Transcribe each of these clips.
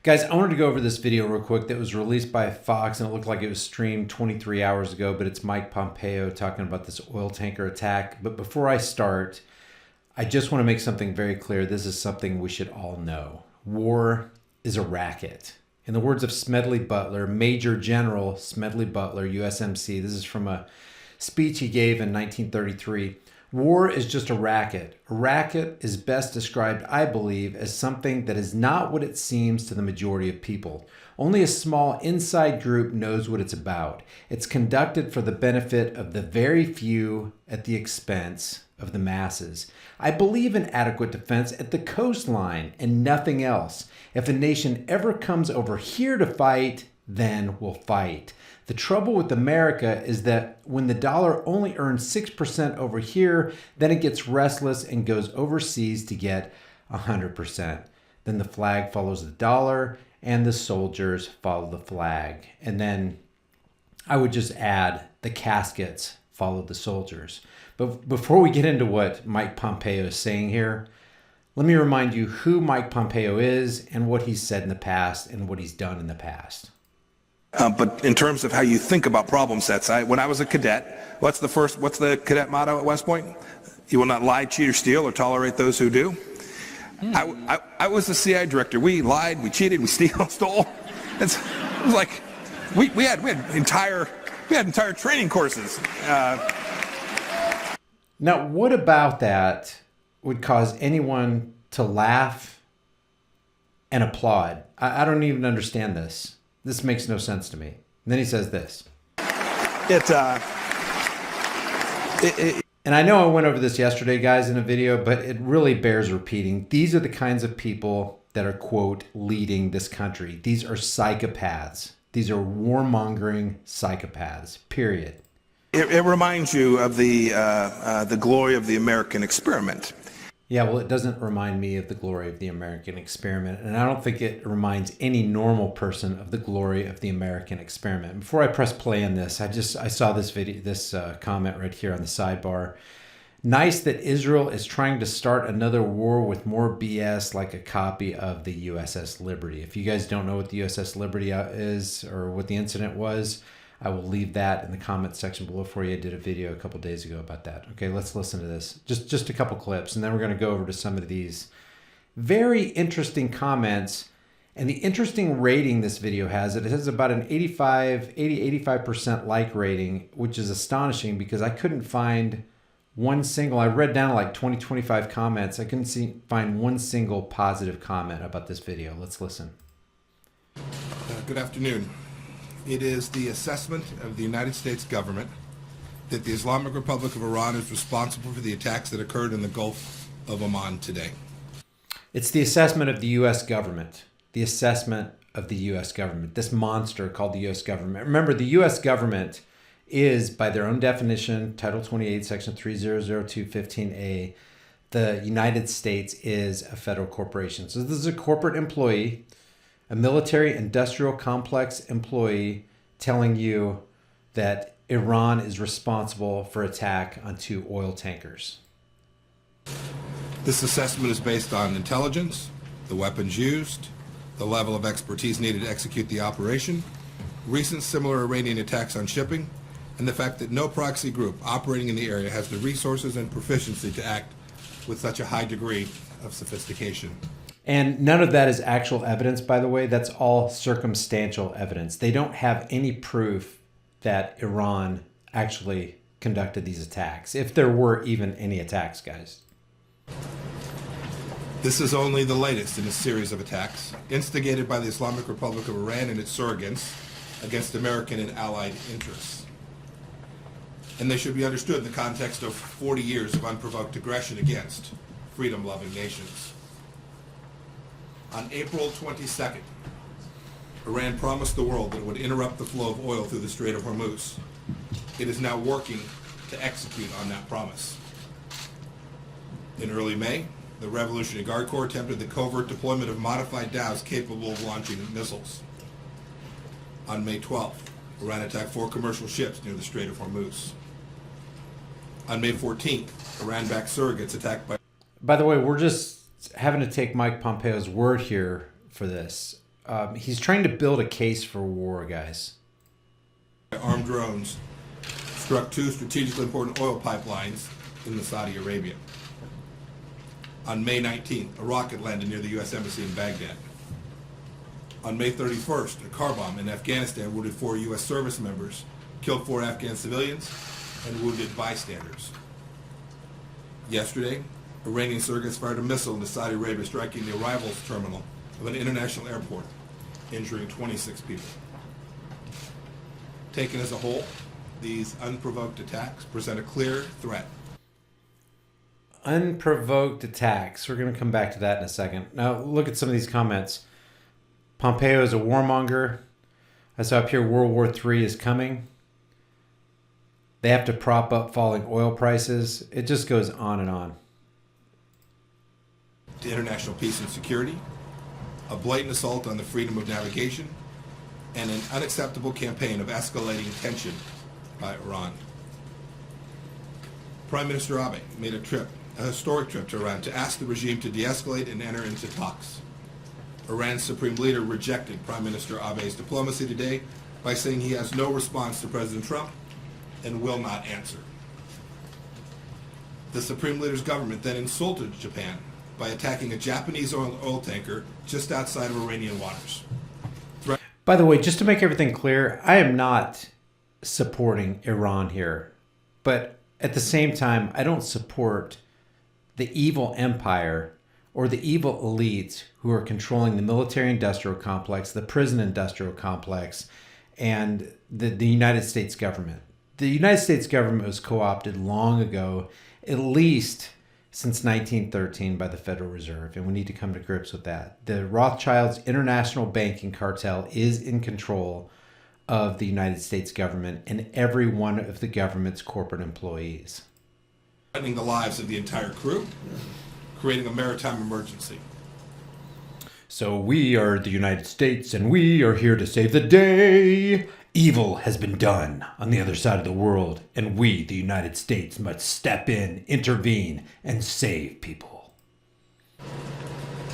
Guys, I wanted to go over this video real quick that was released by Fox, and it looked like it was streamed 23 hours ago, but it's Mike Pompeo talking about this oil tanker attack. But before I start, I just want to make something very clear. This is something we should all know. War is a racket. In the words of Smedley Butler, Major General Smedley Butler, USMC, this is from a speech he gave in 1933. War is just a racket. A racket is best described, I believe, as something that is not what it seems to the majority of people. Only a small inside group knows what it's about. It's conducted for the benefit of the very few at the expense of the masses. I believe in adequate defense at the coastline and nothing else. If a nation ever comes over here to fight, then we'll fight. The trouble with America is that when the dollar only earns 6% over here, then it gets restless and goes overseas to get 100%. Then the flag follows the dollar and the soldiers follow the flag. And then I would just add the caskets follow the soldiers. But before we get into what Mike Pompeo is saying here, let me remind you who Mike Pompeo is and what he's said in the past and what he's done in the past. But in terms of how you think about problem sets, when I was a cadet, what's the cadet motto at West Point? You will not lie, cheat, or steal, or tolerate those who do. I was the CI director. We lied, we cheated, we stole. It was like we had entire training courses. Now, what about that would cause anyone to laugh and applaud? I don't even understand this. This makes no sense to me. And then he says this. And I know I went over this yesterday, guys, in a video, but it really bears repeating. These are the kinds of people that are, quote, leading this country. These are psychopaths. These are warmongering psychopaths, period. It reminds you of the glory of the American experiment. Yeah, well, it doesn't remind me of the glory of the American experiment, and I don't think it reminds any normal person of the glory of the American experiment. Before I press play on this, I saw this video, this comment right here on the sidebar. Nice that Israel is trying to start another war with more BS like a copy of the USS Liberty. If you guys don't know what the USS Liberty is or what the incident was, I will leave that in the comments section below for you. I did a video a couple days ago about that. Okay, let's listen to this. Just a couple clips, and then we're going to go over to some of these very interesting comments and the interesting rating this video has. It has about an 85% like rating, which is astonishing because I couldn't find one single. I read down like 25 comments. I couldn't find one single positive comment about this video. Let's listen. Good afternoon. It is the assessment of the United States government that the Islamic Republic of Iran is responsible for the attacks that occurred in the Gulf of Oman today. It's the assessment of the U.S. government. The assessment of the U.S. government. This monster called the U.S. government. Remember, the U.S. government is, by their own definition, Title 28, Section 300215A, the United States is a federal corporation. So this is a corporate employee, a military industrial complex employee telling you that Iran is responsible for attack on 2 oil tankers. This assessment is based on intelligence, the weapons used, the level of expertise needed to execute the operation, recent similar Iranian attacks on shipping, and the fact that no proxy group operating in the area has the resources and proficiency to act with such a high degree of sophistication. And none of that is actual evidence, by the way. That's all circumstantial evidence. They don't have any proof that Iran actually conducted these attacks, if there were even any attacks, guys. This is only the latest in a series of attacks instigated by the Islamic Republic of Iran and its surrogates against American and allied interests. And they should be understood in the context of 40 years of unprovoked aggression against freedom-loving nations. On April 22nd, Iran promised the world that it would interrupt the flow of oil through the Strait of Hormuz. It is now working to execute on that promise. In early May, the Revolutionary Guard Corps attempted the covert deployment of modified dhows capable of launching missiles. On May 12th, Iran attacked 4 commercial ships near the Strait of Hormuz. On May 14th, Iran-backed surrogates attacked by... By the way, we're just having to take Mike Pompeo's word here for this. He's trying to build a case for war, guys. Armed drones struck two strategically important oil pipelines in Saudi Arabia. On May 19th, a rocket landed near the U.S. Embassy in Baghdad. On May 31st, a car bomb in Afghanistan wounded 4 U.S. service members, killed 4 Afghan civilians, and wounded bystanders. Yesterday, Iranian surrogates fired a missile into Saudi Arabia, striking the arrivals terminal of an international airport, injuring 26 people. Taken as a whole, these unprovoked attacks present a clear threat. Unprovoked attacks. We're going to come back to that in a second. Now, look at some of these comments. Pompeo is a warmonger. I saw up here World War III is coming. They have to prop up falling oil prices. It just goes on and on. To international peace and security, a blatant assault on the freedom of navigation, and an unacceptable campaign of escalating tension by Iran. Prime Minister Abe made a historic trip to Iran to ask the regime to de-escalate and enter into talks. Iran's supreme leader rejected Prime Minister Abe's diplomacy today by saying he has no response to President Trump and will not answer. The supreme leader's government then insulted Japan by attacking a Japanese oil tanker just outside of Iranian waters. By the way, just to make everything clear, I am not supporting Iran here. But at the same time, I don't support the evil empire or the evil elites who are controlling the military-industrial complex, the prison-industrial complex, and the United States government. The United States government was co-opted long ago, at least since 1913 by the Federal Reserve, and we need to come to grips with that. The Rothschilds' international banking cartel is in control of the United States government and every one of the government's corporate employees. Threatening the lives of the entire crew, creating a maritime emergency. So we are the United States and we are here to save the day. Evil has been done on the other side of the world, and we, the United States, must step in, intervene, and save people.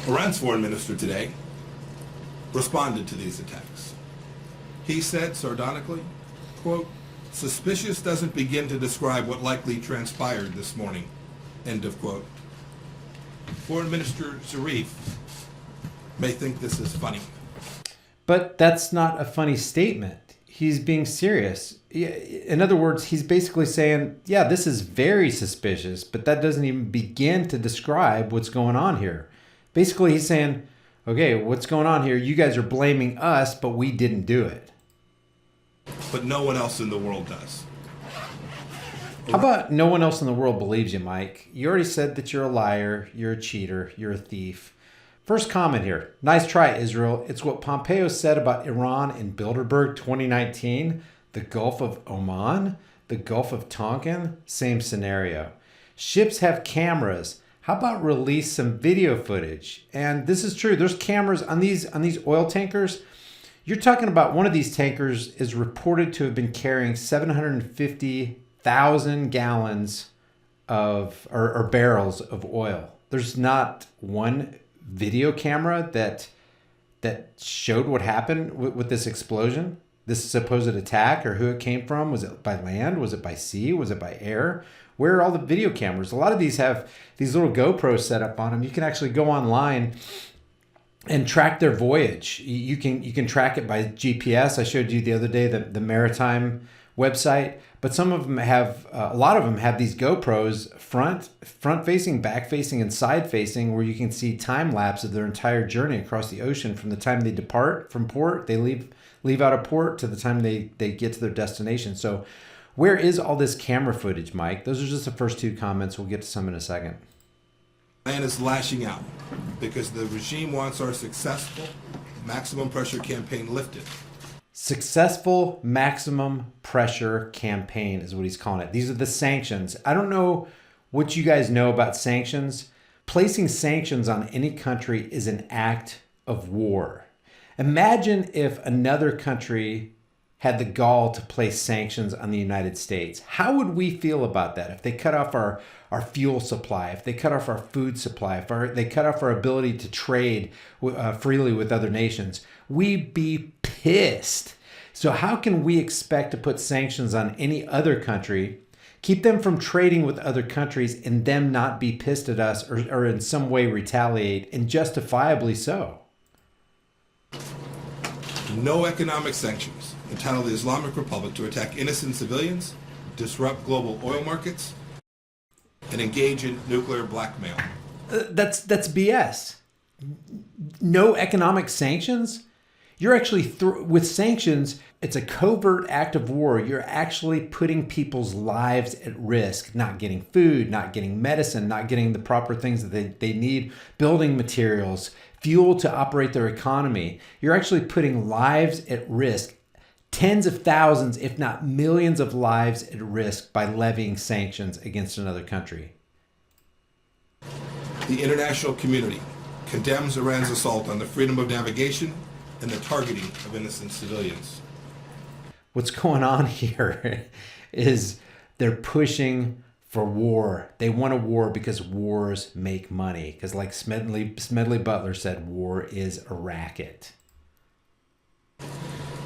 Iran's foreign minister today responded to these attacks. He said sardonically, quote, "Suspicious doesn't begin to describe what likely transpired this morning," end of quote. Foreign Minister Zarif may think this is funny. But that's not a funny statement. He's being serious. In other words, he's basically saying, yeah, this is very suspicious, but that doesn't even begin to describe what's going on here. Basically, he's saying, okay, what's going on here? You guys are blaming us, but we didn't do it. But no one else in the world does. How about no one else in the world believes you, Mike? You already said that you're a liar, you're a cheater, you're a thief. First comment here. Nice try, Israel. It's what Pompeo said about Iran in Bilderberg 2019, the Gulf of Oman, the Gulf of Tonkin, same scenario. Ships have cameras. How about release some video footage? And this is true. There's cameras on these oil tankers. You're talking about one of these tankers is reported to have been carrying 750,000 gallons of or barrels of oil. There's not one video camera that showed what happened with this explosion, this supposed attack, or who it came from. Was it by land? Was it by sea? Was it by air? Where are all the video cameras? A lot of these have these little GoPros set up on them. You can actually go online and track their voyage. You can track it by GPS. I showed you the other day the maritime website, but some of them have a lot of them have these GoPros front facing, back facing, and side facing, where you can see time lapse of their entire journey across the ocean from the time they depart from port, they leave out of port, to the time they get to their destination. So where is all this camera footage, Mike? Those are just the first two comments. We'll get to some in a second. Iran is lashing out because the regime wants our successful maximum pressure campaign lifted. Successful maximum pressure campaign is what he's calling it. These are the sanctions. I don't know what you guys know about sanctions. Placing sanctions on any country is an act of war. Imagine if another country had the gall to place sanctions on the United States. How would we feel about that if they cut off our fuel supply, if they cut off our food supply, if they cut off our ability to trade freely with other nations? We'd be pissed. So how can we expect to put sanctions on any other country, keep them from trading with other countries, and them not be pissed at us or in some way retaliate, and justifiably so? No economic sanctions entitle the Islamic Republic to attack innocent civilians, disrupt global oil markets, and engage in nuclear blackmail. That's BS. No economic sanctions? You're actually, with sanctions, it's a covert act of war. You're actually putting people's lives at risk, not getting food, not getting medicine, not getting the proper things that they need, building materials, fuel to operate their economy. You're actually putting lives at risk, tens of thousands, if not millions of lives at risk by levying sanctions against another country. The international community condemns Iran's assault on the freedom of navigation and the targeting of innocent civilians. What's going on here is they're pushing for war. They want a war because wars make money. Because like Smedley Butler said, war is a racket.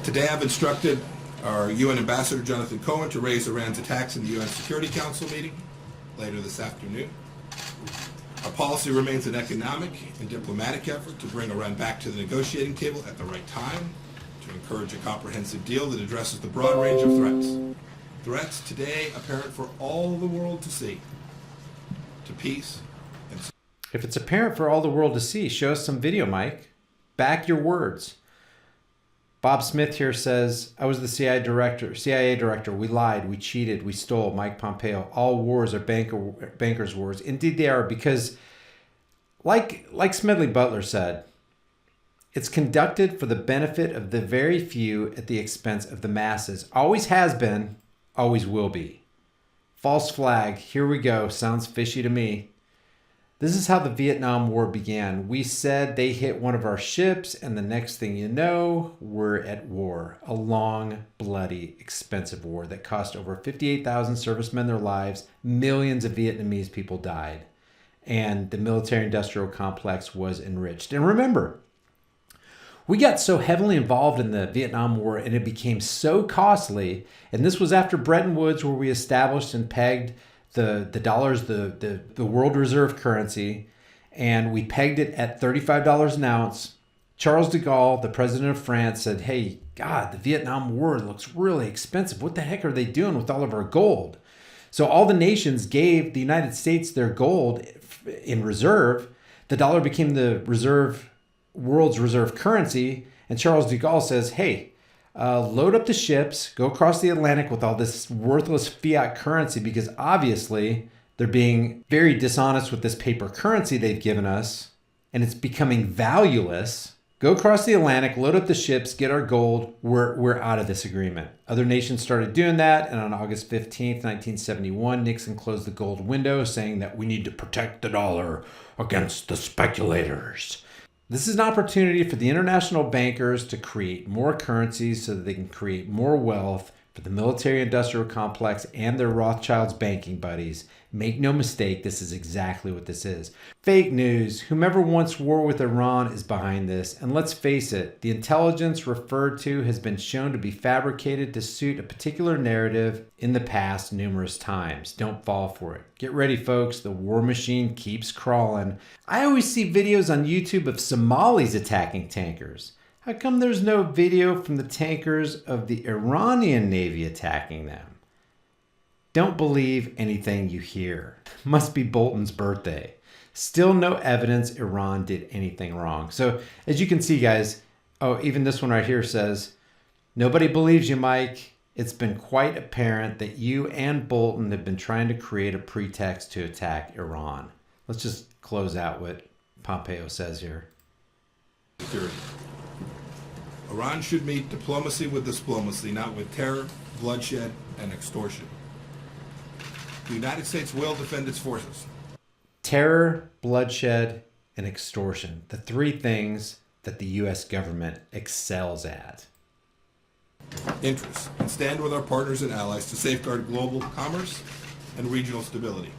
Today I've instructed our UN Ambassador Jonathan Cohen to raise Iran's attacks in the UN Security Council meeting later this afternoon. Our policy remains an economic and diplomatic effort to bring Iran back to the negotiating table at the right time, to encourage a comprehensive deal that addresses the broad range of threats. Threats today apparent for all the world to see, to peace and security. If it's apparent for all the world to see, show us some video, Mike. Back your words. Bob Smith here says, I was the CIA director. We lied, we cheated, we stole. Mike Pompeo. All wars are bankers' wars. Indeed they are, because like Smedley Butler said, it's conducted for the benefit of the very few at the expense of the masses. Always has been, always will be. False flag. Here we go. Sounds fishy to me. This is how the Vietnam War began. We said they hit one of our ships, and the next thing you know, we're at war. A long, bloody, expensive war that cost over 58,000 servicemen their lives. Millions of Vietnamese people died. And the military-industrial complex was enriched. And remember, we got so heavily involved in the Vietnam War, and it became so costly. And this was after Bretton Woods, where we established and pegged the dollars, the world reserve currency, and we pegged it at $35 an ounce. Charles de Gaulle, the president of France, said, hey, God, the Vietnam War looks really expensive. What the heck are they doing with all of our gold? So all the nations gave the United States their gold in reserve. The dollar became the world's reserve currency, and Charles de Gaulle says, hey, load up the ships, go across the Atlantic with all this worthless fiat currency, because obviously they're being very dishonest with this paper currency they've given us, and it's becoming valueless. Go across the Atlantic, load up the ships, get our gold. We're out of this agreement. Other nations started doing that, and on August 15th, 1971, Nixon closed the gold window, saying that we need to protect the dollar against the speculators. This is an opportunity for the international bankers to create more currencies so that they can create more wealth for the military-industrial complex and their Rothschilds banking buddies. Make no mistake, this is exactly what this is. Fake news. Whomever wants war with Iran is behind this. And let's face it, the intelligence referred to has been shown to be fabricated to suit a particular narrative in the past numerous times. Don't fall for it. Get ready, folks. The war machine keeps crawling. I always see videos on YouTube of Somalis attacking tankers. How come there's no video from the tankers of the Iranian Navy attacking them? Don't believe anything you hear. Must be Bolton's birthday. Still no evidence Iran did anything wrong. So as you can see, guys, oh, even this one right here says, nobody believes you, Mike. It's been quite apparent that you and Bolton have been trying to create a pretext to attack Iran. Let's just close out what Pompeo says here. Security. Iran should meet diplomacy with diplomacy, not with terror, bloodshed, and extortion. The United States will defend its forces. Terror, bloodshed, and extortion. The three things that the U.S. government excels at. interests and stand with our partners and allies to safeguard global commerce and regional stability.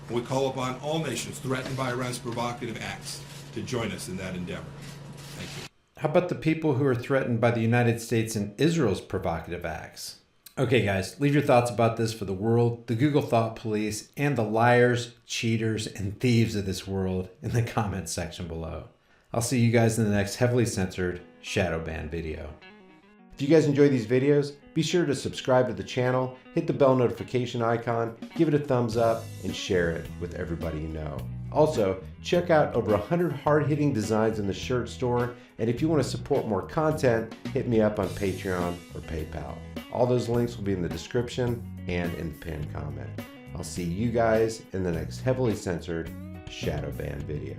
And we call upon all nations threatened by Iran's provocative acts to join us in that endeavor. Thank you. How about the people who are threatened by the United States and Israel's provocative acts? Okay, guys, leave your thoughts about this for the world, the Google Thought Police, and the liars, cheaters, and thieves of this world in the comments section below. I'll see you guys in the next heavily censored shadow ban video. If you guys enjoy these videos, be sure to subscribe to the channel, hit the bell notification icon, give it a thumbs up, and share it with everybody you know. Also, check out over 100 hard-hitting designs in the shirt store, and if you want to support more content, hit me up on Patreon or PayPal. All those links will be in the description and in the pinned comment. I'll see you guys in the next heavily censored shadow ban video.